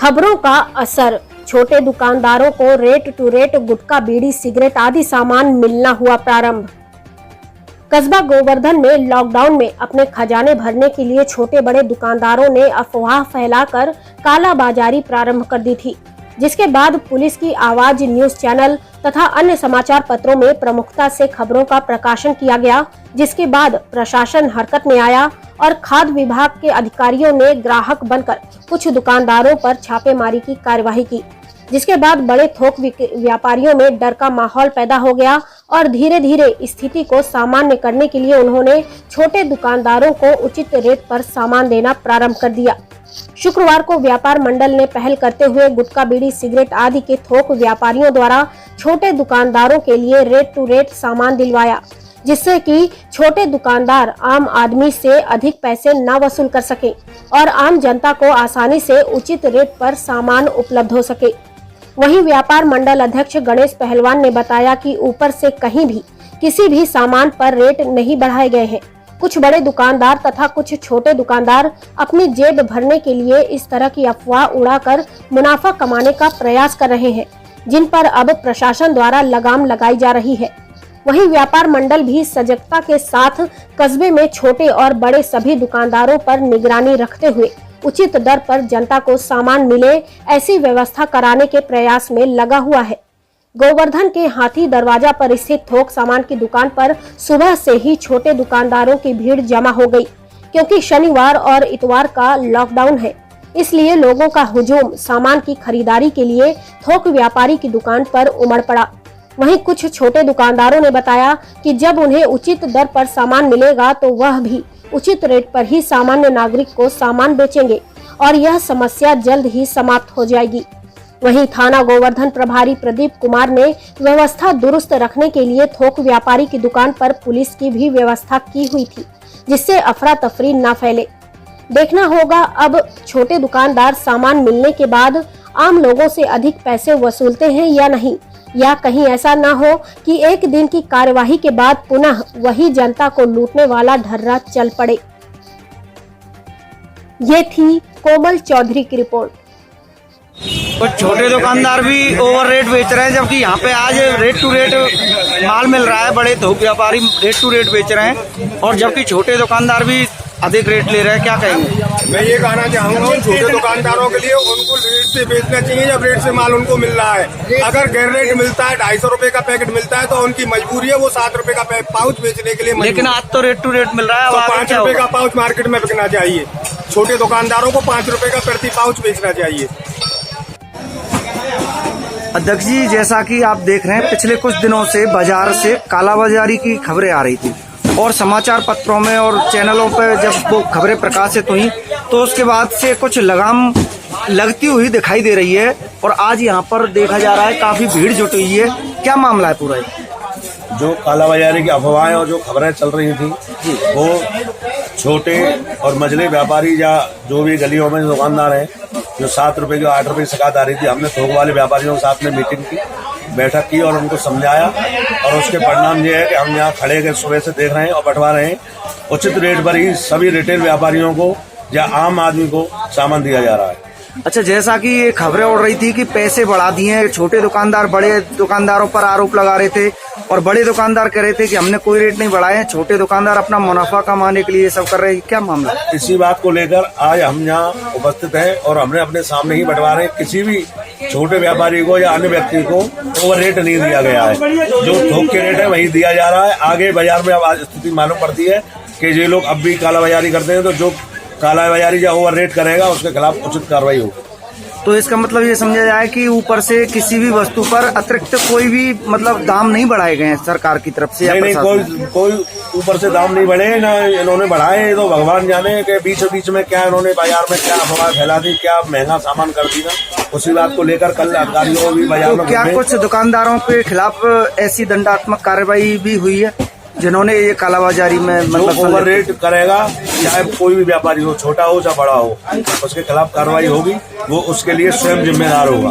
खबरों का असर, छोटे दुकानदारों को rate to rate gutkha, bidi, cigarette आदि सामान मिलना हुआ प्रारंभ। कस्बा गोवर्धन में लॉकडाउन में अपने खजाने भरने के लिए छोटे बड़े दुकानदारों ने अफवाह फैलाकर कालाबाजारी प्रारंभ कर दी थी, जिसके बाद पुलिस की आवाज न्यूज चैनल तथा अन्य समाचार पत्रों में प्रमुखता से खबरों का प्रकाशन किया गया, जिसके बाद प्रशासन हरकत में आया और खाद्य विभाग के अधिकारियों ने ग्राहक बनकर कुछ दुकानदारों पर छापेमारी की कार्यवाही की, जिसके बाद बड़े थोक व्यापारियों में डर का माहौल पैदा हो गया और धीरे धीरे स्थिति को सामान्य करने के लिए उन्होंने छोटे दुकानदारों को उचित रेट पर सामान देना प्रारंभ कर दिया। शुक्रवार को व्यापार मंडल ने पहल करते हुए गुटखा, बीड़ी, सिगरेट आदि के थोक व्यापारियों द्वारा छोटे दुकानदारों के लिए रेट टू रेट सामान दिलवाया, जिससे कि छोटे दुकानदार आम आदमी से अधिक पैसे न वसूल कर सके और आम जनता को आसानी से उचित रेट पर सामान उपलब्ध हो सके। वहीं व्यापार मंडल अध्यक्ष गणेश पहलवान ने बताया कि ऊपर से कहीं भी किसी भी सामान पर रेट नहीं बढ़ाए गए हैं। कुछ बड़े दुकानदार तथा कुछ छोटे दुकानदार अपनी जेब भरने के लिए इस तरह की अफवाह उड़ाकर मुनाफा कमाने का प्रयास कर रहे हैं, जिन पर अब प्रशासन द्वारा लगाम लगाई जा रही है। वहीं व्यापार मंडल भी सजगता के साथ कस्बे में छोटे और बड़े सभी दुकानदारों पर निगरानी रखते हुए उचित दर पर जनता को सामान मिले, ऐसी व्यवस्था कराने के प्रयास में लगा हुआ है। गोवर्धन के हाथी दरवाजा पर स्थित थोक सामान की दुकान पर सुबह से ही छोटे दुकानदारों की भीड़ जमा हो गई, क्योंकि शनिवार और इतवार का लॉकडाउन है, इसलिए लोगों का हुजूम सामान की खरीदारी के लिए थोक व्यापारी की दुकान पर उमड़ पड़ा। वहीं कुछ छोटे दुकानदारों ने बताया कि जब उन्हें उचित दर पर सामान मिलेगा तो वह भी उचित रेट पर ही सामान्य नागरिक को सामान बेचेंगे और यह समस्या जल्द ही समाप्त हो जाएगी। वहीं थाना गोवर्धन प्रभारी प्रदीप कुमार ने व्यवस्था दुरुस्त रखने के लिए थोक व्यापारी की दुकान पर पुलिस की भी व्यवस्था की हुई थी, जिससे अफरा तफरी न फैले। देखना होगा अब छोटे दुकानदार सामान मिलने के बाद आम लोगों से अधिक पैसे वसूलते हैं या नहीं, या कहीं ऐसा न हो कि एक दिन की कार्यवाही के बाद पुनः वही जनता को लूटने वाला ढर्रा चल पड़े। ये थी कोमल चौधरी की रिपोर्ट। कुछ छोटे दुकानदार भी ओवर रेट बेच रहे हैं, जबकि यहाँ पे आज रेट टू रेट माल मिल रहा है। बड़े थोक व्यापारी रेट टू रेट बेच रहे हैं और जबकि छोटे दुकानदार भी अधिक रेट ले रहे हैं। क्या कहेंगे? मैं ये कहना चाहूँगा छोटे दुकानदारों के लिए उनको रेट से बेचना चाहिए जब रेट से माल उनको मिल रहा है। अगर गैर रेट मिलता है, 250 रुपए का पैकेट मिलता है, तो उनकी मजबूरी है वो 7 रुपए का पाउच बेचने के लिए। लेकिन आज तो रेट टू रेट मिल रहा है, तो 5 रुपए का पाउच मार्केट में बिकना चाहिए। छोटे दुकानदारों को 5 रुपए का प्रति पाउच बेचना चाहिए। अध्यक्ष जी, जैसा कि आप देख रहे हैं, पिछले कुछ दिनों से बाजार से कालाबाजारी की खबरें आ रही थी और समाचार पत्रों में और चैनलों पर जब वो खबरें प्रकाशित हुई तो उसके बाद से कुछ लगाम लगती हुई दिखाई दे रही है और आज यहाँ पर देखा जा रहा है काफी भीड़ जुटी हुई है। क्या मामला है पूरा? जो कालाबाजारी की अफवाहें और जो खबरें चल रही थी वो छोटे और मझले व्यापारी या जो भी गलियों में दुकानदार हैं जो 7 रुपए की 8 रुपए की शिकायत आ रही थी, हमने थोक वाले व्यापारियों के साथ में मीटिंग की, बैठक की और उनको समझाया और उसके परिणाम ये है कि हम यहाँ खड़े के सुबह से देख रहे हैं और बंटवा रहे हैं। उचित रेट पर ही सभी रिटेल व्यापारियों को या आम आदमी को सामान दिया जा रहा है। अच्छा, जैसा कि ये खबरें उड़ रही थी कि पैसे बढ़ा दिए हैं, छोटे दुकानदार बड़े दुकानदारों पर आरोप लगा रहे थे और बड़े दुकानदार कह रहे थे कि हमने कोई रेट नहीं बढ़ाए हैं, छोटे दुकानदार अपना मुनाफा कमाने के लिए सब कर रहे हैं। क्या मामला? इसी बात को लेकर आज हम यहाँ उपस्थित हैं और हमने अपने सामने ही बंटवा रहे हैं। किसी भी छोटे व्यापारी को या अन्य व्यक्ति को ओवर रेट नहीं दिया गया है, जो थोक के रेट है वही दिया जा रहा है। आगे बाजार में अब स्थिति मालूम पड़ती है कि ये लोग अब भी कालाबाजारी करते हैं, तो जो कालाबाजारी या ओवर रेट करेगा उसके खिलाफ उचित कार्रवाई होगी। तो इसका मतलब ये समझा जाए कि ऊपर से किसी भी वस्तु पर अतिरिक्त कोई भी मतलब दाम नहीं बढ़ाए गए हैं सरकार की तरफ से? नहीं, कोई ऊपर से दाम नहीं बढ़े ना इन्होंने बढ़ाए, तो भगवान जाने के बीच में क्या इन्होंने बाजार में क्या अफवाह फैला दी, क्या महंगा सामान कर दी ना। उसी बात को लेकर कल अधिकारियों को भी बाजार में क्या कुछ दुकानदारों के खिलाफ ऐसी दंडात्मक कार्रवाई भी हुई है जिन्होंने ये कालाबाजारी में मतलब ओवर रेट करेगा, चाहे कोई भी व्यापारी हो, छोटा हो या बड़ा हो, उसके खिलाफ कार्रवाई होगी। वो उसके लिए स्वयं जिम्मेदार होगा।